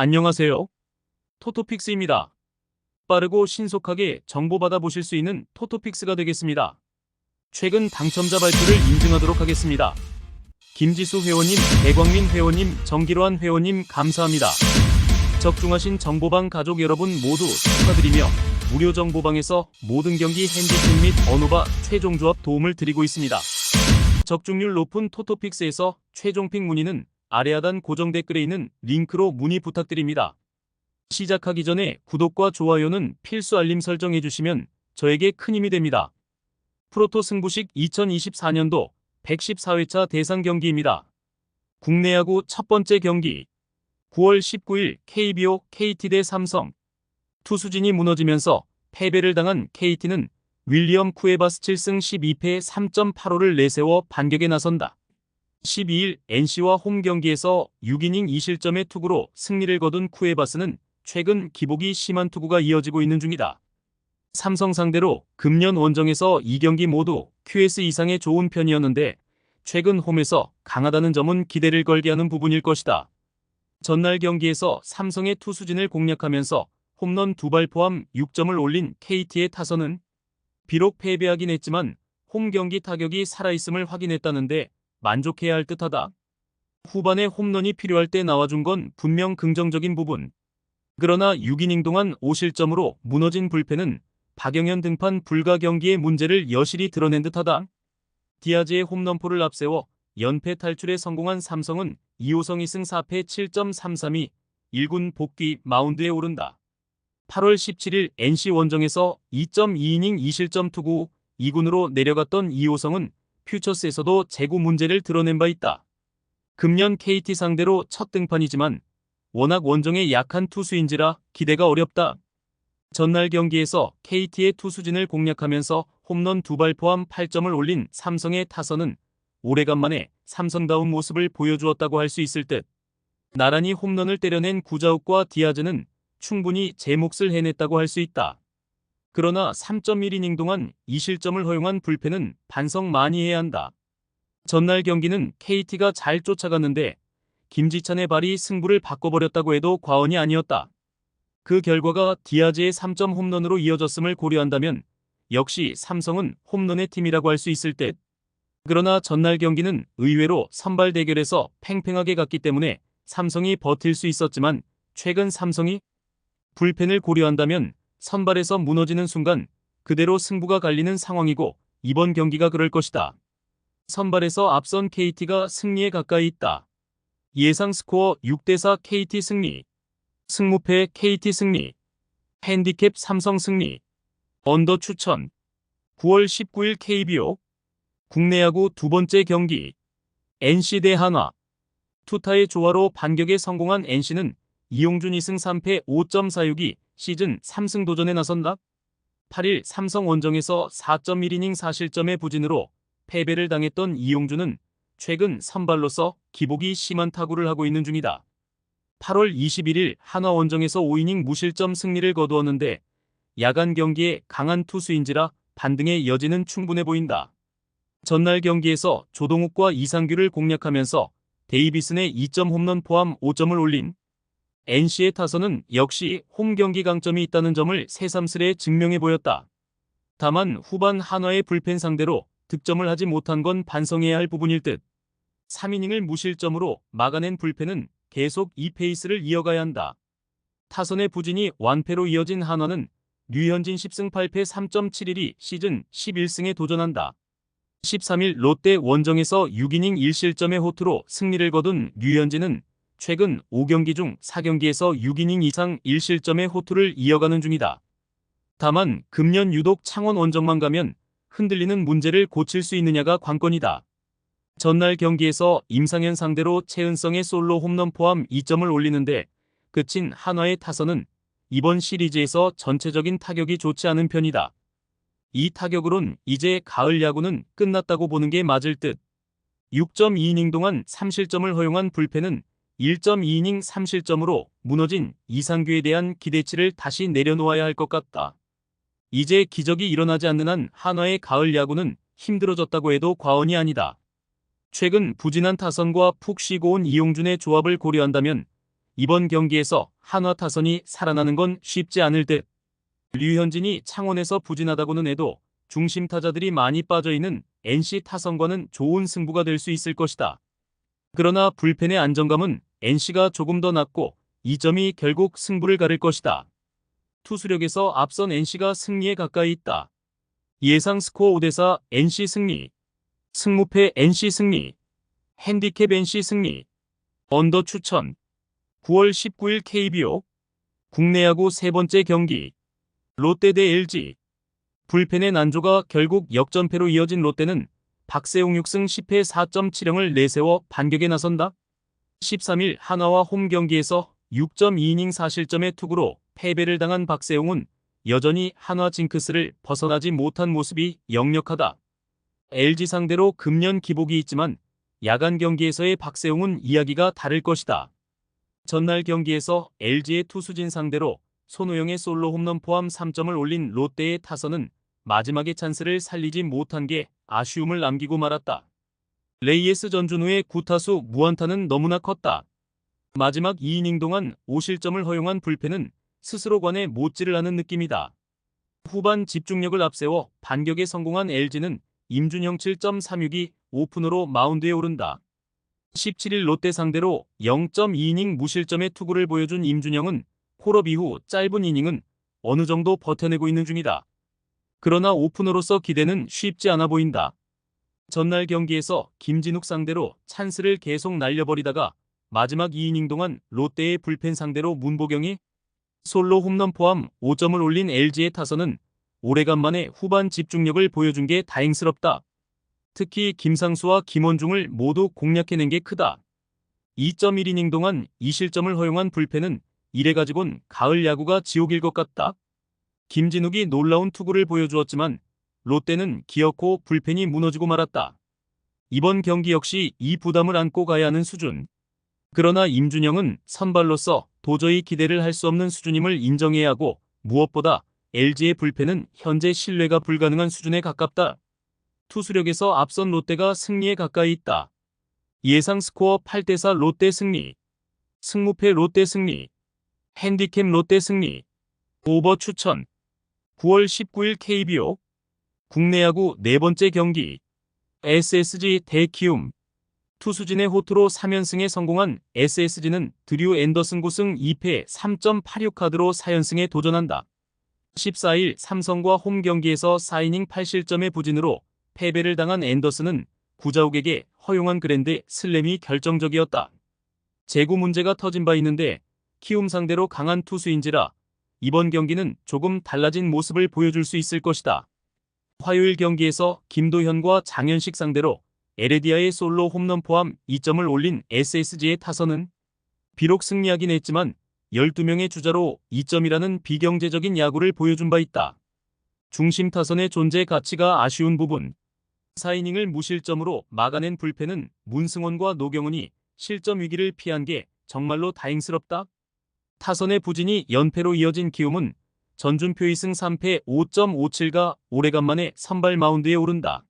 안녕하세요. 토토픽스입니다. 빠르고 신속하게 정보 받아보실 수 있는 토토픽스가 되겠습니다. 최근 당첨자 발표를 인증하도록 하겠습니다. 김지수 회원님, 배광민 회원님, 정기로한 회원님 감사합니다. 적중하신 정보방 가족 여러분 모두 축하드리며 무료 정보방에서 모든 경기 핸디캡 및 언어바 최종 조합 도움을 드리고 있습니다. 적중률 높은 토토픽스에서 최종픽 문의는 아래 하단 고정 댓글에 있는 링크로 문의 부탁드립니다. 시작하기 전에 구독과 좋아요는 필수 알림 설정해주시면 저에게 큰 힘이 됩니다. 프로토 승부식 2024년도 114회차 대상 경기입니다. 국내 야구 첫 번째 경기 9월 19일 KBO KT 대 삼성. 투수진이 무너지면서 패배를 당한 KT는 윌리엄 쿠에바스 7승 12패 3.85를 내세워 반격에 나선다. 12일 NC와 홈 경기에서 6이닝 2실점의 투구로 승리를 거둔 쿠에바스는 최근 기복이 심한 투구가 이어지고 있는 중이다. 삼성 상대로 금년 원정에서 2경기 모두 QS 이상의 좋은 편이었는데 최근 홈에서 강하다는 점은 기대를 걸게 하는 부분일 것이다. 전날 경기에서 삼성의 투수진을 공략하면서 홈런 2발 포함 6점을 올린 KT의 타선은 비록 패배하긴 했지만 홈 경기 타격이 살아있음을 확인했다는데 만족해야 할 듯하다. 후반에 홈런이 필요할 때 나와준 건 분명 긍정적인 부분. 그러나 6이닝 동안 5실점으로 무너진 불펜은 박영현 등판 불가 경기의 문제를 여실히 드러낸 듯하다. 디아즈의 홈런포를 앞세워 연패 탈출에 성공한 삼성은 2호성 2승 4패 7.332 1군 복귀 마운드에 오른다. 8월 17일 NC 원정에서 2.2이닝 2실점 투구 2군으로 내려갔던 2호성은 퓨처스에서도 제구 문제를 드러낸 바 있다. 금년 KT 상대로 첫 등판이지만 워낙 원정에 약한 투수인지라 기대가 어렵다. 전날 경기에서 KT의 투수진을 공략하면서 홈런 2발 포함 8점을 올린 삼성의 타선은 오래간만에 삼성다운 모습을 보여주었다고 할 수 있을 듯. 나란히 홈런을 때려낸 구자욱과 디아즈는 충분히 제 몫을 해냈다고 할 수 있다. 그러나 3.1이닝 동안 2실점을 허용한 불펜은 반성 많이 해야 한다. 전날 경기는 KT가 잘 쫓아갔는데 김지찬의 발이 승부를 바꿔버렸다고 해도 과언이 아니었다. 그 결과가 디아즈의 3점 홈런으로 이어졌음을 고려한다면 역시 삼성은 홈런의 팀이라고 할 수 있을 듯. 그러나 전날 경기는 의외로 선발 대결에서 팽팽하게 갔기 때문에 삼성이 버틸 수 있었지만 최근 삼성이 불펜을 고려한다면 선발에서 무너지는 순간 그대로 승부가 갈리는 상황이고 이번 경기가 그럴 것이다. 선발에서 앞선 KT가 승리에 가까이 있다. 예상 스코어 6대4 KT 승리. 승무패 KT 승리. 핸디캡 삼성 승리. 언더 추천. 9월 19일 KBO 국내 야구 두 번째 경기 NC 대 한화. 투타의 조화로 반격에 성공한 NC는 이용준 2승 3패 5.46이 시즌 3승 도전에 나선다. 8일 삼성 원정에서 4.1이닝 4실점의 부진으로 패배를 당했던 이용준은 최근 선발로서 기복이 심한 타구를 하고 있는 중이다. 8월 21일 한화 원정에서 5이닝 무실점 승리를 거두었는데 야간 경기에 강한 투수인지라 반등의 여지는 충분해 보인다. 전날 경기에서 조동욱과 이상규를 공략하면서 데이비슨의 2점 홈런 포함 5점을 올린 NC의 타선은 역시 홈 경기 강점이 있다는 점을 새삼스레 증명해 보였다. 다만 후반 한화의 불펜 상대로 득점을 하지 못한 건 반성해야 할 부분일 듯. 3이닝을 무실점으로 막아낸 불펜은 계속 이 페이스를 이어가야 한다. 타선의 부진이 완패로 이어진 한화는 류현진 10승 8패 3.71이 시즌 11승에 도전한다. 13일 롯데 원정에서 6이닝 1실점의 호투로 승리를 거둔 류현진은 최근 5경기 중 4경기에서 6이닝 이상 1실점의 호투를 이어가는 중이다. 다만 금년 유독 창원 원정만 가면 흔들리는 문제를 고칠 수 있느냐가 관건이다. 전날 경기에서 임상현 상대로 최은성의 솔로 홈런 포함 2점을 올리는데 그친 한화의 타선은 이번 시리즈에서 전체적인 타격이 좋지 않은 편이다. 이 타격으론 이제 가을 야구는 끝났다고 보는 게 맞을 듯. 6.2이닝 동안 3실점을 허용한 불펜은 1.2이닝 3실점으로 무너진 이상규에 대한 기대치를 다시 내려놓아야 할 것 같다. 이제 기적이 일어나지 않는 한 한화의 가을 야구는 힘들어졌다고 해도 과언이 아니다. 최근 부진한 타선과 푹 쉬고 온 이용준의 조합을 고려한다면 이번 경기에서 한화 타선이 살아나는 건 쉽지 않을 듯. 류현진이 창원에서 부진하다고는 해도 중심 타자들이 많이 빠져있는 NC 타선과는 좋은 승부가 될 수 있을 것이다. 그러나 불펜의 안정감은 NC가 조금 더 낮고 이 점이 결국 승부를 가를 것이다. 투수력에서 앞선 NC가 승리에 가까이 있다. 예상 스코어 5대4 NC 승리, 승무패 NC 승리, 핸디캡 NC 승리, 언더 추천. 9월 19일 KBO 국내 야구 세 번째 경기 롯데 대 LG. 불펜의 난조가 결국 역전패로 이어진 롯데는 박세웅 6승 10패 4.70을 내세워 반격에 나선다. 13일 한화와 홈 경기에서 6.2이닝 4실점의 투구로 패배를 당한 박세웅은 여전히 한화 징크스를 벗어나지 못한 모습이 역력하다. LG 상대로 금년 기복이 있지만 야간 경기에서의 박세웅은 이야기가 다를 것이다. 전날 경기에서 LG의 투수진 상대로 손호영의 솔로 홈런 포함 3점을 올린 롯데의 타선은 마지막에 찬스를 살리지 못한 게 아쉬움을 남기고 말았다. 레이에스 전준 후의 9타수 무안타는 너무나 컸다. 마지막 2이닝 동안 5실점을 허용한 불펜은 스스로 관에 못질을 하는 느낌이다. 후반 집중력을 앞세워 반격에 성공한 LG는 임준영 7.36이 오픈으로 마운드에 오른다. 17일 롯데 상대로 0.2이닝 무실점의 투구를 보여준 임준영은 콜업 이후 짧은 이닝은 어느 정도 버텨내고 있는 중이다. 그러나 오프너로서 기대는 쉽지 않아 보인다. 전날 경기에서 김진욱 상대로 찬스를 계속 날려버리다가 마지막 2이닝 동안 롯데의 불펜 상대로 문보경이 솔로 홈런 포함 5점을 올린 LG의 타선은 오래간만에 후반 집중력을 보여준 게 다행스럽다. 특히 김상수와 김원중을 모두 공략해낸 게 크다. 2.1이닝 동안 2실점을 허용한 불펜은 이래가지곤 가을 야구가 지옥일 것 같다. 김진욱이 놀라운 투구를 보여주었지만 롯데는 기어코 불펜이 무너지고 말았다. 이번 경기 역시 이 부담을 안고 가야 하는 수준. 그러나 임준영은 선발로서 도저히 기대를 할 수 없는 수준임을 인정해야 하고 무엇보다 LG의 불펜은 현재 신뢰가 불가능한 수준에 가깝다. 투수력에서 앞선 롯데가 승리에 가까이 있다. 예상 스코어 8대4 롯데 승리, 승무패 롯데 승리, 핸디캡 롯데 승리, 오버 추천. 9월 19일 KBO 국내 야구 네 번째 경기 SSG 대 키움. 투수진의 호투로 3연승에 성공한 SSG는 드류 앤더슨 9승 2패 3.86 카드로 4연승에 도전한다. 14일 삼성과 홈 경기에서 4이닝 8실점의 부진으로 패배를 당한 앤더슨은 구자욱에게 허용한 그랜드 슬램이 결정적이었다. 제구 문제가 터진 바 있는데 키움 상대로 강한 투수인지라 이번 경기는 조금 달라진 모습을 보여줄 수 있을 것이다. 화요일 경기에서 김도현과 장현식 상대로 에레디아의 솔로 홈런 포함 2점을 올린 SSG의 타선은 비록 승리하긴 했지만 12명의 주자로 2점이라는 비경제적인 야구를 보여준 바 있다. 중심 타선의 존재 가치가 아쉬운 부분. 4이닝을 무실점으로 막아낸 불펜은 문승원과 노경은이 실점 위기를 피한 게 정말로 다행스럽다. 타선의 부진이 연패로 이어진 키움은 전준표 2승 3패 5.57가 오래간만에 선발 마운드에 오른다.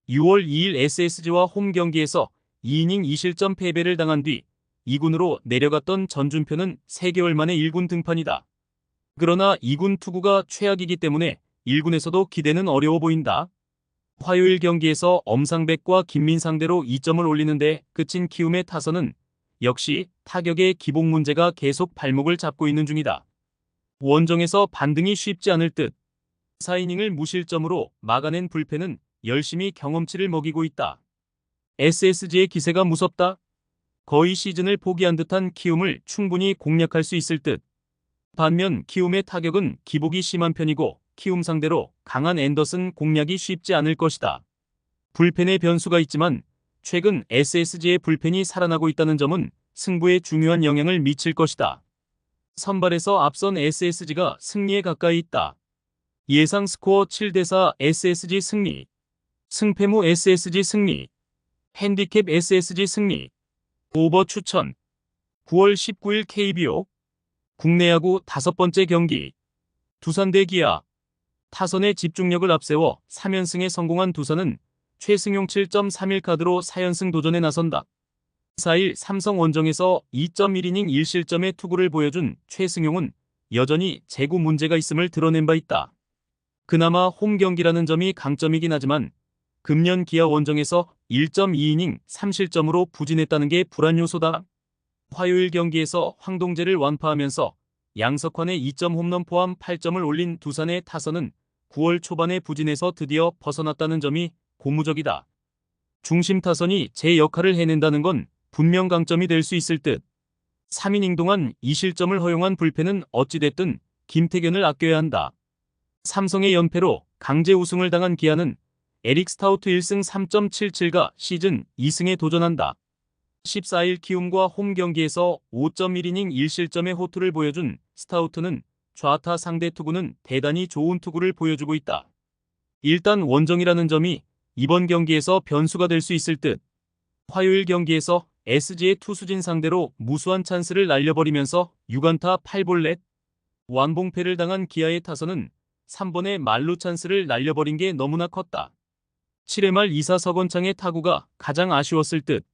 6월 2일 SSG와 홈 경기에서 2이닝 2실점 패배를 당한 뒤 2군으로 내려갔던 전준표는 3개월 만에 1군 등판이다. 그러나 2군 투구가 최악이기 때문에 1군에서도 기대는 어려워 보인다. 화요일 경기에서 엄상백과 김민 상대로 2점을 올리는데 그친 키움의 타선은 역시 타격의 기복 문제가 계속 발목을 잡고 있는 중이다. 원정에서 반등이 쉽지 않을 듯. 4이닝을 무실점으로 막아낸 불펜은 열심히 경험치를 먹이고 있다. SSG의 기세가 무섭다. 거의 시즌을 포기한 듯한 키움을 충분히 공략할 수 있을 듯. 반면 키움의 타격은 기복이 심한 편이고 키움 상대로 강한 앤더슨 공략이 쉽지 않을 것이다. 불펜의 변수가 있지만 최근 SSG의 불펜이 살아나고 있다는 점은 승부에 중요한 영향을 미칠 것이다. 선발에서 앞선 SSG가 승리에 가까이 있다. 예상 스코어 7대4 SSG 승리, 승패무 SSG 승리, 핸디캡 SSG 승리, 오버 추천. 9월 19일 KBO 국내 야구 다섯 번째 경기 두산 대 기아. 타선의 집중력을 앞세워 3연승에 성공한 두산은 최승용 7.31 카드로 4연승 도전에 나선다. 4일 삼성 원정에서 2.1이닝 1실점의 투구를 보여준 최승용은 여전히 제구 문제가 있음을 드러낸 바 있다. 그나마 홈 경기라는 점이 강점이긴 하지만 금년 기아 원정에서 1.2이닝 3실점으로 부진했다는 게 불안 요소다. 화요일 경기에서 황동재를 완파하면서 양석환의 2점 홈런 포함 8점을 올린 두산의 타선은 9월 초반에 부진에서 드디어 벗어났다는 점이 고무적이다. 중심 타선이 제 역할을 해낸다는 건 분명 강점이 될 수 있을 듯. 3이닝 동안 2실점을 허용한 불펜은 어찌됐든 김태균을 아껴야 한다. 삼성의 연패로 강제 우승을 당한 기아는 에릭 스타우트 1승 3.77가 시즌 2승에 도전한다. 14일 키움과 홈 경기에서 5.1이닝 1실점의 호투를 보여준 스타우트는 좌타 상대 투구는 대단히 좋은 투구를 보여주고 있다. 일단 원정이라는 점이 이번 경기에서 변수가 될 수 있을 듯. 화요일 경기에서 SG의 투수진 상대로 무수한 찬스를 날려버리면서 6안타 8볼넷 완봉패를 당한 기아의 타선은 3번의 말루 찬스를 날려버린 게 너무나 컸다. 7회 말 2사 석원창의 타구가 가장 아쉬웠을 듯.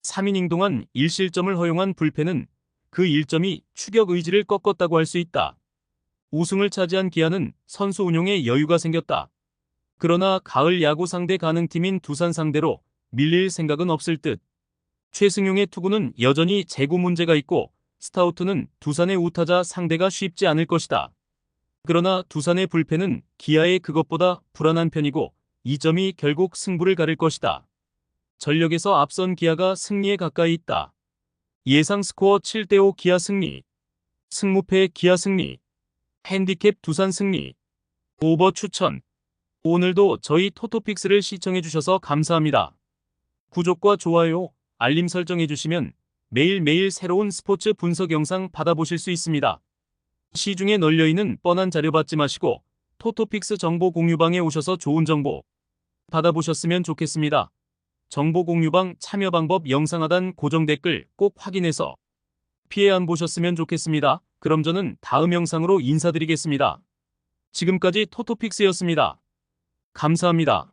3이닝 동안 1실점을 허용한 불펜은 그 1점이 추격 의지를 꺾었다고 할 수 있다. 우승을 차지한 기아는 선수 운용에 여유가 생겼다. 그러나 가을 야구 상대 가능팀인 두산 상대로 밀릴 생각은 없을 듯. 최승용의 투구는 여전히 제구 문제가 있고 스타우트는 두산의 우타자 상대가 쉽지 않을 것이다. 그러나 두산의 불펜은 기아의 그것보다 불안한 편이고 이 점이 결국 승부를 가릴 것이다. 전력에서 앞선 기아가 승리에 가까이 있다. 예상 스코어 7대5 기아 승리. 승무패 기아 승리. 핸디캡 두산 승리. 오버 추천. 오늘도 저희 토토픽스를 시청해주셔서 감사합니다. 구독과 좋아요, 알림 설정해주시면 매일매일 새로운 스포츠 분석 영상 받아보실 수 있습니다. 시중에 널려있는 뻔한 자료 받지 마시고 토토픽스 정보 공유방에 오셔서 좋은 정보 받아보셨으면 좋겠습니다. 정보 공유방 참여 방법 영상 하단 고정 댓글 꼭 확인해서 피해 안 보셨으면 좋겠습니다. 그럼 저는 다음 영상으로 인사드리겠습니다. 지금까지 토토픽스였습니다. 감사합니다.